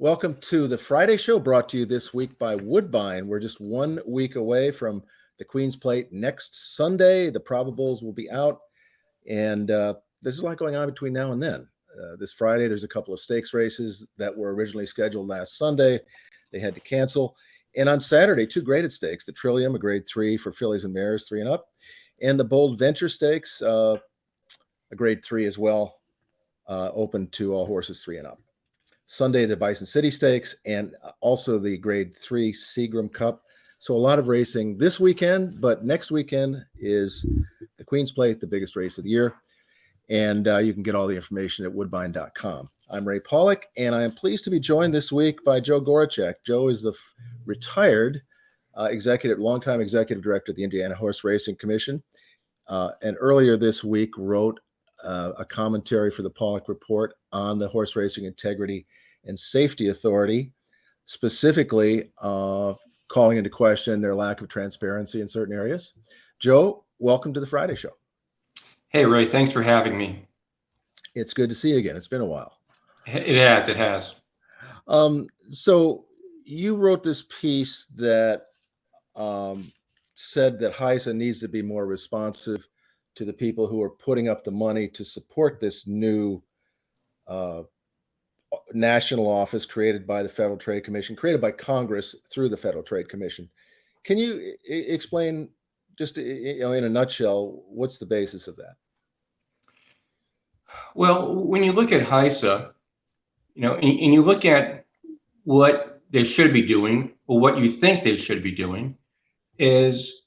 Welcome to the Friday show, brought to you this week by Woodbine. We're just 1 week away from the Queen's Plate next Sunday. The probables will be out, and there's a lot going on between now and then. This Friday, there's a couple of stakes races that were originally scheduled last Sunday. They had to cancel. And on Saturday, 2 graded stakes, the Trillium, a grade 3 for fillies and mares, 3 and up, and the Bold Venture Stakes, a grade 3 as well, open to all horses 3 and up. Sunday, the Bison City Stakes, and also the grade 3 Seagram Cup. So a lot of racing this weekend, but next weekend is the Queen's Plate, the biggest race of the year. And you can get all the information at woodbine.com. I'm Ray Paulick, and I am pleased to be joined this week by Joe Gorajec. Joe is the retired longtime executive director of the Indiana Horseracing Commission, and earlier this week wrote a commentary for the Paulick Report on the Horse Racing Integrity and Safety Authority, specifically calling into question their lack of transparency in certain areas. Joe, welcome to the Friday show. Hey, Ray, thanks for having me. It's good to see you again. It's been a while. It has. So you wrote this piece that said that HISA needs to be more responsive to the people who are putting up the money to support this new national office created by the Federal Trade Commission, created by Congress through the Federal Trade Commission. Can you explain, just in a nutshell, what's the basis of that? Well, when you look at HISA, and you look at what they should be doing, or what you think they should be doing, is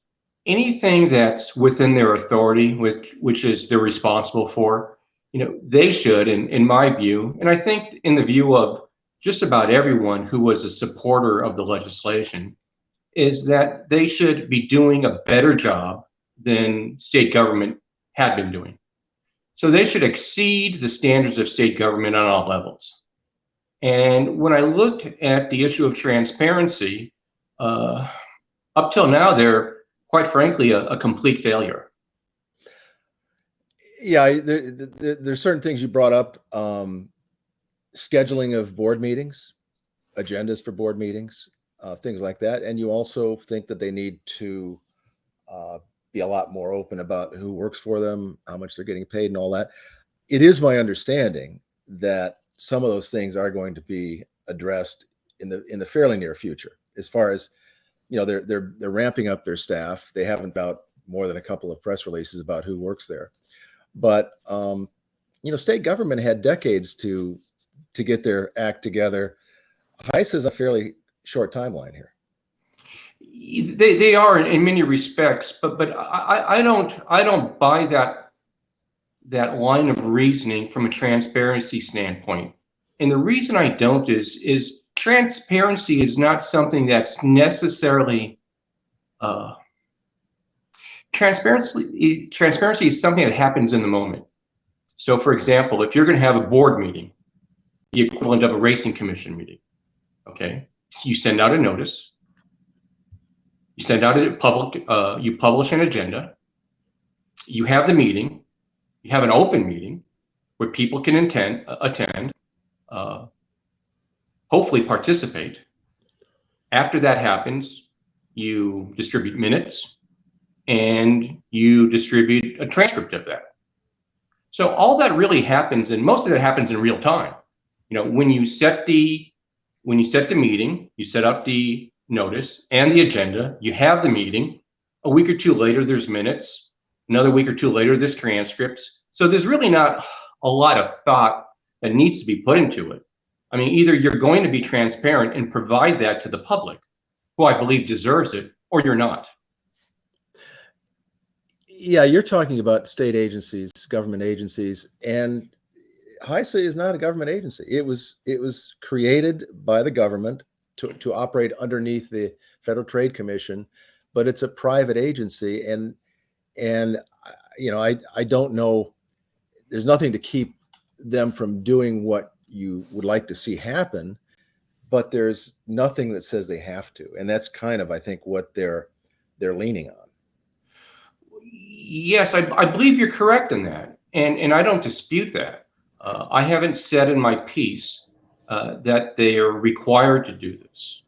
anything that's within their authority, which is they're responsible for, they should, in my view, and I think in the view of just about everyone who was a supporter of the legislation, is that they should be doing a better job than state government had been doing. So they should exceed the standards of state government on all levels. And when I looked at the issue of transparency, up till now, they're quite frankly a complete failure. Yeah, there's certain things you brought up, scheduling of board meetings, agendas for board meetings, things like that. And you also think that they need to be a lot more open about who works for them, how much they're getting paid, and all that. It is my understanding that some of those things are going to be addressed in the fairly near future. As far as they're ramping up their staff. They haven't about more than a couple of press releases about who works there. But state government had decades to get their act together. HISA is a fairly short timeline here. They are in many respects, but I don't buy that line of reasoning from a transparency standpoint. And the reason I don't is transparency is not something that's necessarily transparency is something that happens in the moment. So for example, if you're going to have a board meeting, the equivalent of a racing commission meeting, okay, so you send out a notice, you send out a public, you publish an agenda, you have the meeting, you have an open meeting where people can attend, hopefully participate. After that happens, you distribute minutes and you distribute a transcript of that. So all that really happens, and most of it happens in real time. When you set the meeting, you set up the notice and the agenda, you have the meeting. A week or two later, there's minutes. Another week or two later, there's transcripts. So there's really not a lot of thought that needs to be put into it. I mean, either you're going to be transparent and provide that to the public, who I believe deserves it, or you're not. Yeah, you're talking about state agencies, government agencies, and HISA is not a government agency. It was created by the government to operate underneath the Federal Trade Commission, but it's a private agency, and I don't know. There's nothing to keep them from doing what you would like to see happen, but there's nothing that says they have to, and that's kind of, I think, what they're leaning on. Yes, I believe you're correct in that, and I don't dispute that. I haven't said in my piece that they are required to do this.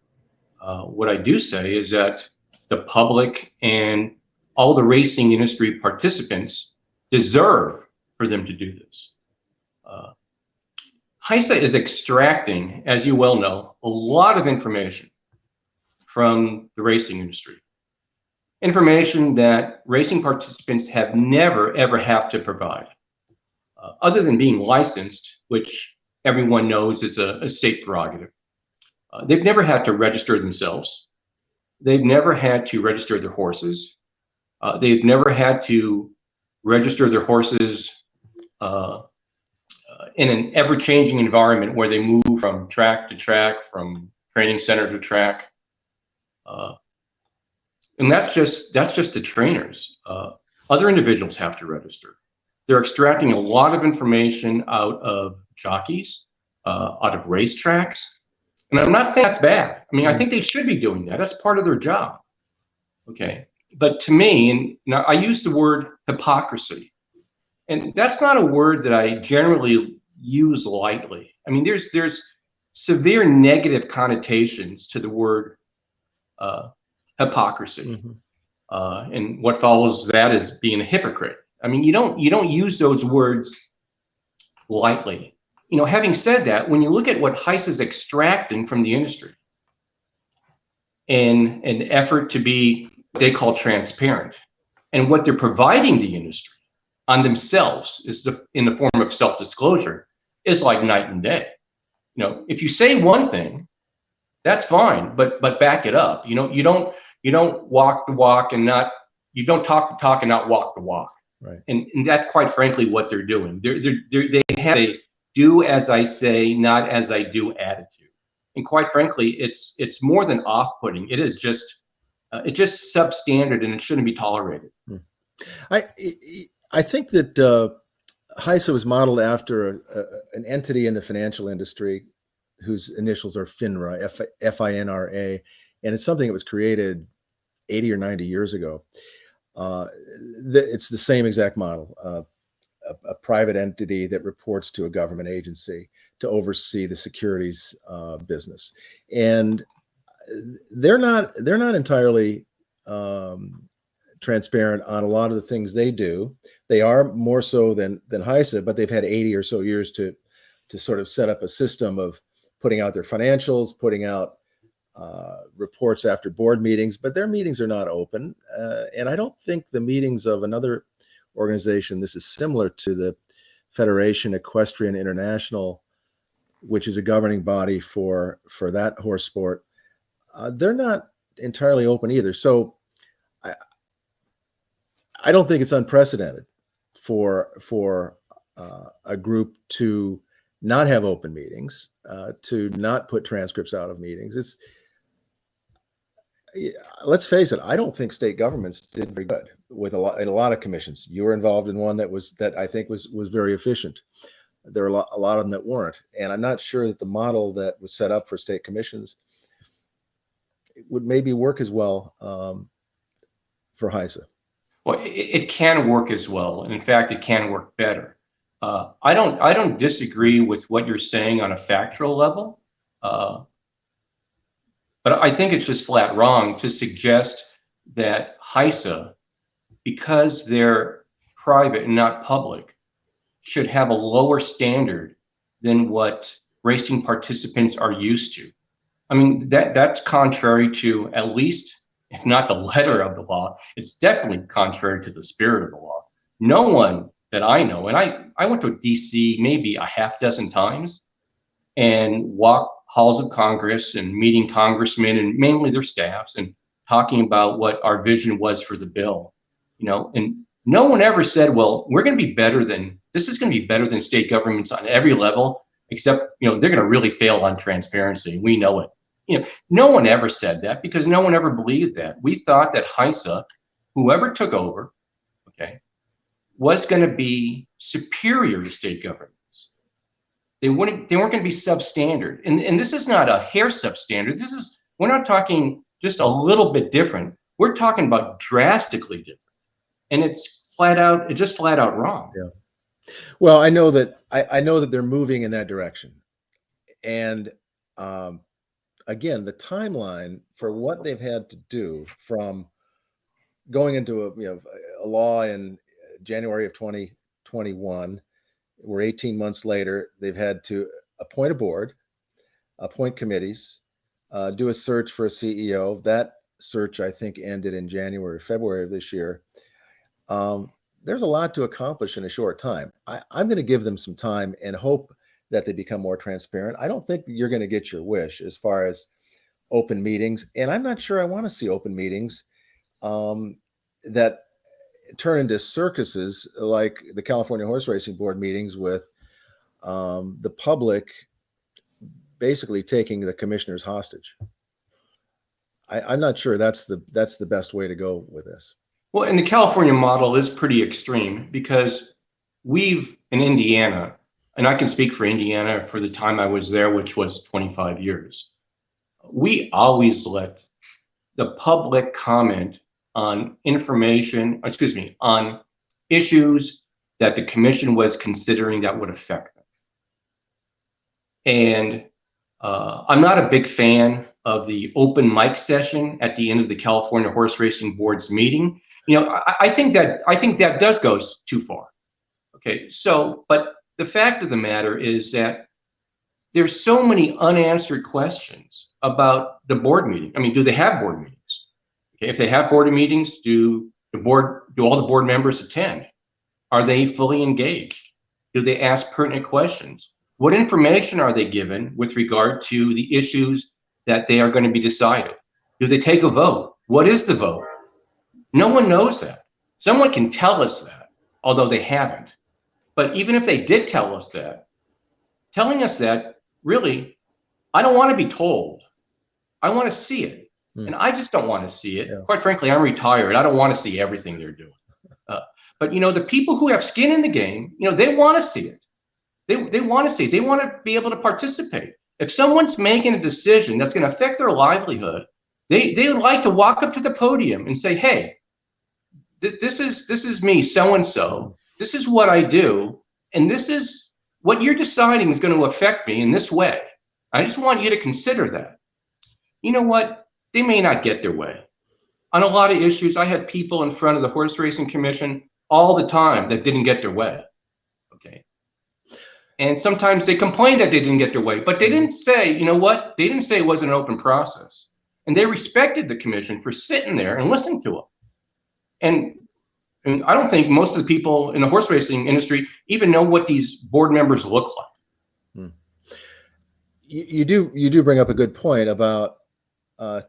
What I do say is that the public and all the racing industry participants deserve for them to do this. HISA is extracting, as you well know, a lot of information from the racing industry. Information that racing participants have never, ever have to provide. Other than being licensed, which everyone knows is a state prerogative. They've never had to register themselves. They've never had to register their horses. They've never had to register their horses in an ever-changing environment where they move from track to track, from training center to track. And that's just the trainers. Other individuals have to register. They're extracting a lot of information out of jockeys, out of racetracks. And I'm not saying that's bad. I mean, I think they should be doing that. That's part of their job. Okay. But to me, and now I use the word hypocrisy, and that's not a word that I generally use lightly. I mean, there's severe negative connotations to the word hypocrisy. Mm-hmm. And what follows that is being a hypocrite. I mean, you don't use those words lightly. You know, having said that, when you look at what HISA is extracting from the industry in an effort to be what they call transparent, and what they're providing the industry on themselves is in the form of self-disclosure, is like night and day. You know, if you say one thing, that's fine, but back it up. You know, you don't walk the walk and not, you don't talk the talk and not walk the walk. Right. And that's quite frankly what they're doing. They have a do as I say, not as I do attitude. And quite frankly, it's more than off-putting. It is just it's just substandard, and it shouldn't be tolerated. I think that HISA was modeled after an entity in the financial industry whose initials are FINRA, F-I-N-R-A, and it's something that was created 80 or 90 years ago. It's the same exact model. A private entity that reports to a government agency to oversee the securities business, and they're not entirely transparent on a lot of the things they do. They are more so than HISA, but they've had 80 or so years to sort of set up a system of putting out their financials, putting out reports after board meetings, but their meetings are not open, and I don't think the meetings of another organization, this is similar to the Federation Equestrian International, which is a governing body for that horse sport. They're not entirely open either. So I don't think it's unprecedented for a group to not have open meetings, to not put transcripts out of meetings. Let's face it, I don't think state governments did very good with a lot of commissions. You were involved in one that I think was very efficient. There are a lot of them that weren't, and I'm not sure that the model that was set up for state commissions would maybe work as well for HISA. Well, it can work as well, and in fact, it can work better. I don't disagree with what you're saying on a factual level. But I think it's just flat wrong to suggest that HISA, because they're private and not public, should have a lower standard than what racing participants are used to. I mean, that's contrary to, at least, if not the letter of the law, it's definitely contrary to the spirit of the law. No one that I know, and I went to DC maybe a half dozen times and walked halls of Congress and meeting congressmen and mainly their staffs and talking about what our vision was for the bill, you know, and no one ever said, well, this is going to be better than state governments on every level, except, you know, they're going to really fail on transparency. We know it. You know, no one ever said that because no one ever believed that. We thought that HISA, whoever took over, okay, was going to be superior to state governments. They weren't going to be substandard. And this is not a hair substandard. We're not talking just a little bit different. We're talking about drastically different. And it's just flat out wrong. Yeah. Well, I know that they're moving in that direction. And again, the timeline for what they've had to do from going into a law in January of 2021, we're 18 months later, they've had to appoint a board, appoint committees, do a search for a CEO. That search, I think, ended in January, February of this year. There's a lot to accomplish in a short time. I'm going to give them some time and hope that they become more transparent. I don't think that you're going to get your wish as far as open meetings. And I'm not sure I want to see open meetings that turn into circuses like the California Horse Racing Board meetings with the public basically taking the commissioners hostage. I'm not sure that's the best way to go with this. Well, and the California model is pretty extreme because we've, in Indiana, and I can speak for Indiana for the time I was there, which was 25 years, we always let the public comment on on issues that the commission was considering that would affect them. And I'm not a big fan of the open mic session at the end of the California Horse Racing Board's meeting. I think that does go too far. Okay, so, but the fact of the matter is that there's so many unanswered questions about the board meeting. I mean, do they have board meetings? Okay, if they have board meetings, do all the board members attend? Are they fully engaged? Do they ask pertinent questions? What information are they given with regard to the issues that they are going to be decided? Do they take a vote? What is the vote? No one knows that. Someone can tell us that, although they haven't. But even if they did tell us that, telling us that, really, I don't want to be told. I want to see it. And I just don't want to see it. Yeah. Quite frankly, I'm retired. I don't want to see everything they're doing. But, the people who have skin in the game, they want to see it. They want to see it. They want to be able to participate. If someone's making a decision that's going to affect their livelihood, they would like to walk up to the podium and say, hey, this is me, so-and-so. This is what I do. And this is what you're deciding is going to affect me in this way. I just want you to consider that. You know what? They may not get their way. On a lot of issues, I had people in front of the Horse Racing Commission all the time that didn't get their way. Okay. And sometimes they complained that they didn't get their way, but they didn't say, you know what? They didn't say it wasn't an open process. And they respected the commission for sitting there and listening to them. And I don't think most of the people in the horse racing industry even know what these board members look like. You do bring up a good point about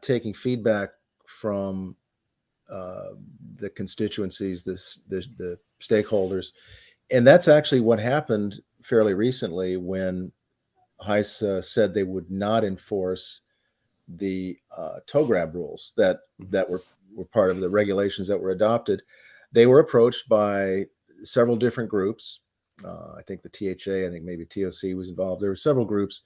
taking feedback from the constituencies, the stakeholders. And that's actually what happened fairly recently when HISA said they would not enforce the toe grab rules that were part of the regulations that were adopted. They were approached by several different groups. I think the THA, I think maybe TOC was involved. There were several groups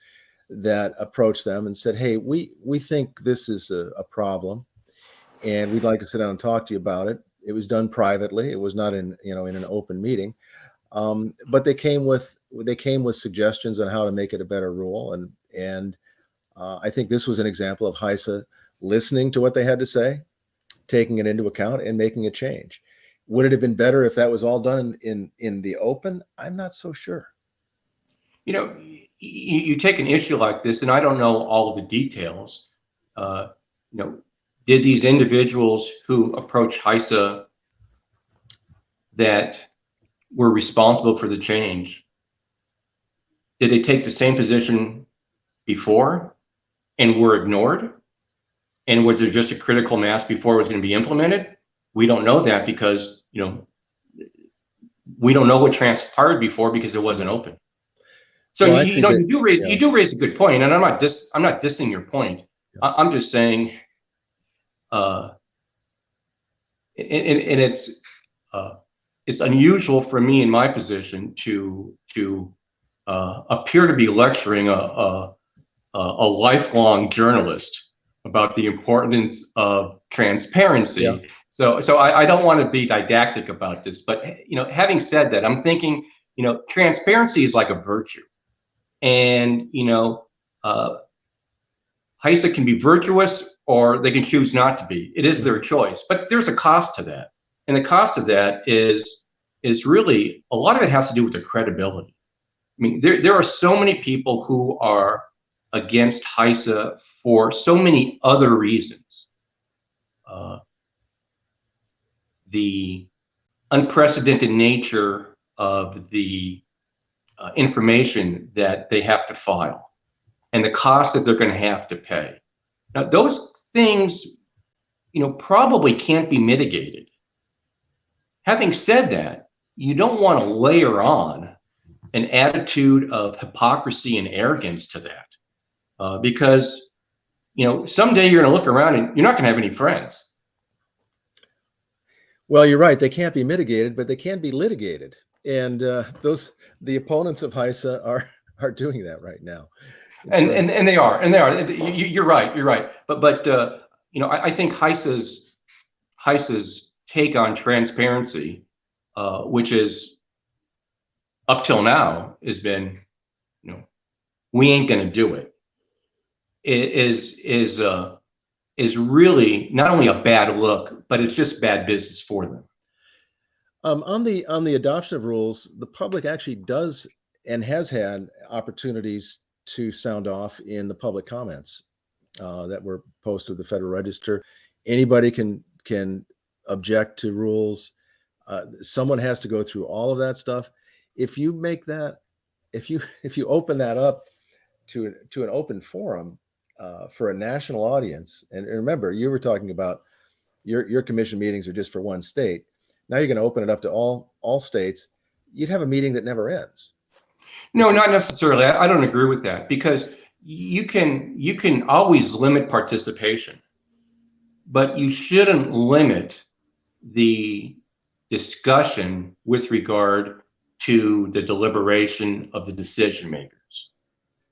that approached them and said, hey, we think this is a problem and we'd like to sit down and talk to you about it. It was done privately. It was not in an open meeting. But they came with suggestions on how to make it a better rule. And I think this was an example of HISA listening to what they had to say, taking it into account and making a change. Would it have been better if that was all done in the open? I'm not so sure. You take an issue like this, and I don't know all of the details. Did these individuals who approached HISA that were responsible for the change, did they take the same position before and were ignored? And was there just a critical mass before it was going to be implemented? We don't know that because, we don't know what transpired before because it wasn't open. So well, you do raise a good point, and I'm not dissing your point. Yeah. I'm just saying, it's unusual for me in my position to appear to be lecturing a lifelong journalist about the importance of transparency. Yeah. So I don't want to be didactic about this, but having said that, I'm thinking, transparency is like a virtue. And, HISA can be virtuous or they can choose not to be. It is their choice, but there's a cost to that. And the cost of that is really, a lot of it has to do with their credibility. I mean, there are so many people who are against HISA for so many other reasons. The unprecedented nature of the information that they have to file and the cost that they're going to have to pay. Now, those things, probably can't be mitigated. Having said that, you don't want to layer on an attitude of hypocrisy and arrogance to that, because, someday you're going to look around and you're not going to have any friends. Well, you're right. They can't be mitigated, but they can be litigated. And the opponents of HISA are doing that right now. And they are. You're right. But I think HISA's take on transparency, which is up till now has been, we ain't going to do it, is really not only a bad look, but it's just bad business for them. On the adoption of rules, the public actually does and has had opportunities to sound off in the public comments that were posted to the Federal Register. Anybody can object to rules. Someone has to go through all of that stuff. If you make that, if you open that up to an open forum for a national audience, and remember, you were talking about your commission meetings are just for one state. Now you're going to open it up to all states. You'd have a meeting that never ends. No, not necessarily. I don't agree with that, because you can always limit participation, but you shouldn't limit the discussion with regard to the deliberation of the decision makers.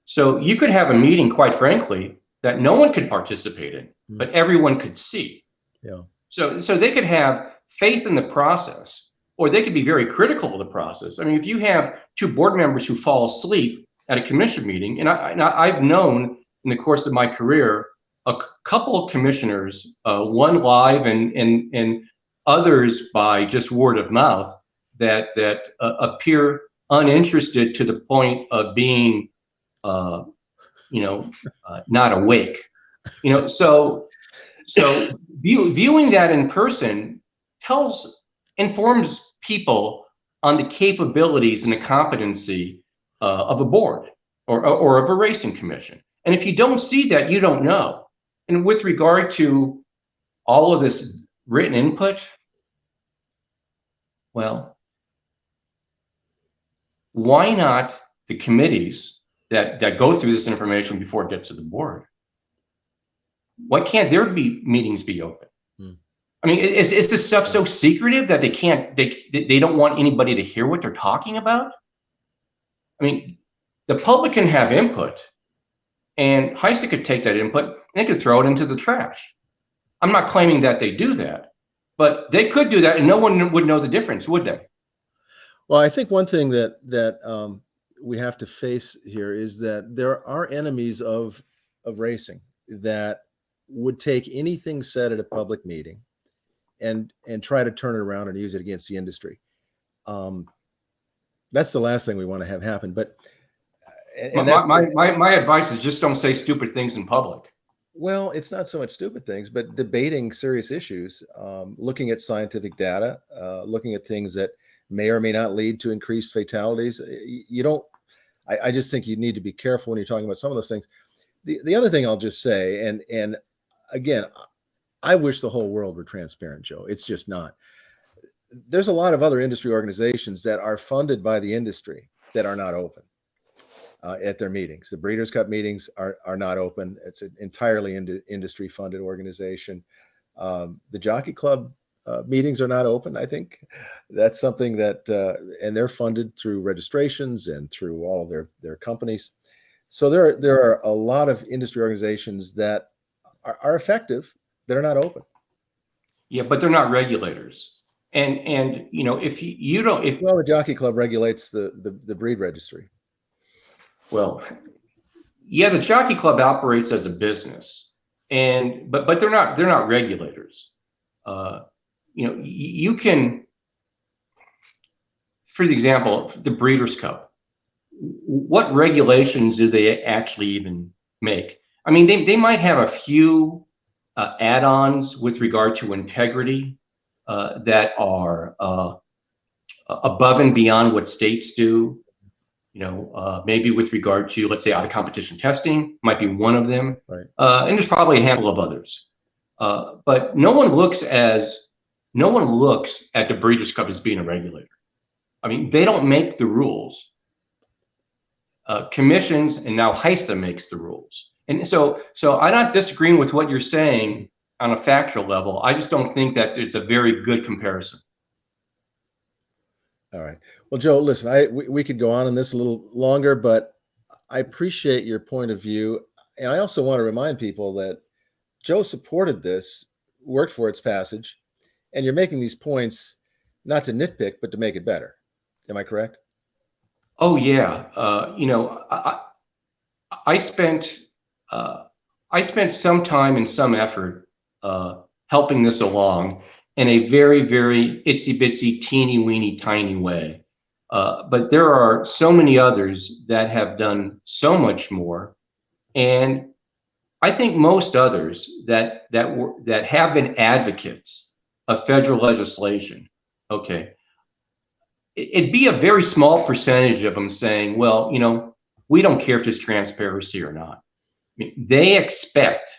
So you could have a meeting, quite frankly, that no one could participate in, but everyone could see. Yeah. So they could have faith in the process, or they could be very critical of the process. I mean, if you have two board members who fall asleep at a commission meeting, and I've known in the course of my career a couple of commissioners, one live and others by just word of mouth, that appear uninterested to the point of being, not awake. So viewing that in person informs people on the capabilities and the competency of a board or of a racing commission. And if you don't see that, you don't know. And with regard to all of this written input, well, why not the committees that go through this information before it gets to the board? Why can't their meetings be open? I mean, is this stuff so secretive that they don't want anybody to hear what they're talking about? I mean, the public can have input, and HISA could take that input and they could throw it into the trash. I'm not claiming that they do that, but they could do that and no one would know the difference, would they? Well, I think one thing that we have to face here is that there are enemies of racing that would take anything said at a public meeting and try to turn it around and use it against the industry. That's the last thing we want to have happen. But my advice is just don't say stupid things in public. Well, it's not so much stupid things, but debating serious issues, looking at scientific data, looking at things that may or may not lead to increased fatalities. I just think you need to be careful when you're talking about some of those things. The other thing I'll just say, and again, I wish the whole world were transparent, Joe. It's just not. There's a lot of other industry organizations that are funded by the industry that are not open at their meetings. The Breeders' Cup meetings are not open. It's an entirely industry funded organization. The Jockey Club meetings are not open. I think that's something that, and they're funded through registrations and through all of their companies. So there are a lot of industry organizations that are effective that are not open. Yeah, but they're not regulators. And if the Jockey Club regulates the breed registry. Well, Yeah, the Jockey Club operates as a business, and but they're not regulators. You know, you can, for the example, the Breeders' Cup. What regulations do they actually even make? I mean, they might have a few add-ons with regard to integrity that are above and beyond what states do. You know, maybe with regard to, let's say, out of competition testing might be one of them, Right. And there's probably a handful of others. But no one looks at the Breeders' Cup as being a regulator. I mean, they don't make the rules. Commissions, and now HISA makes the rules. And so I'm not disagreeing with what you're saying on a factual level. I just don't think that it's a very good comparison. All right. Well, Joe, listen, we could go on in this a little longer, but I appreciate your point of view. And I also want to remind people that Joe supported this, worked for its passage, and you're making these points not to nitpick, but to make it better. Am I correct? Oh yeah. You know, I spent some time and some effort helping this along in a very, very itsy bitsy, teeny weeny, tiny way. But there are so many others that have done so much more, and I think most others that have been advocates of federal legislation. Okay, it'd be a very small percentage of them saying, "Well, you know, we don't care if there's transparency or not." I mean, they expect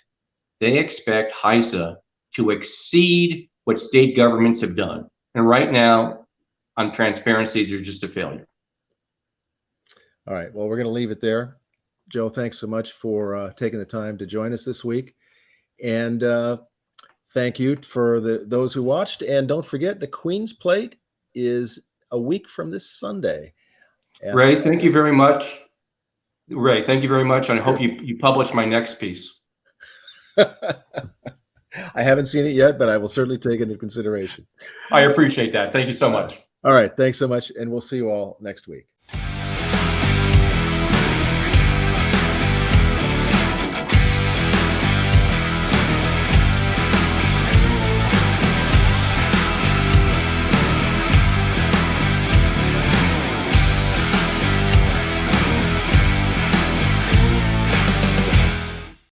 HISA to exceed what state governments have done. And right now, on transparency, they're just a failure. All right. Well, we're going to leave it there. Joe, thanks so much for taking the time to join us this week. And thank you for those who watched. And don't forget, the Queen's Plate is a week from this Sunday. Ray, thank you very much. Ray, thank you very much. And I hope you publish my next piece. I haven't seen it yet, but I will certainly take it into consideration. I appreciate that. Thank you so much. All right. Thanks so much. And we'll see you all next week.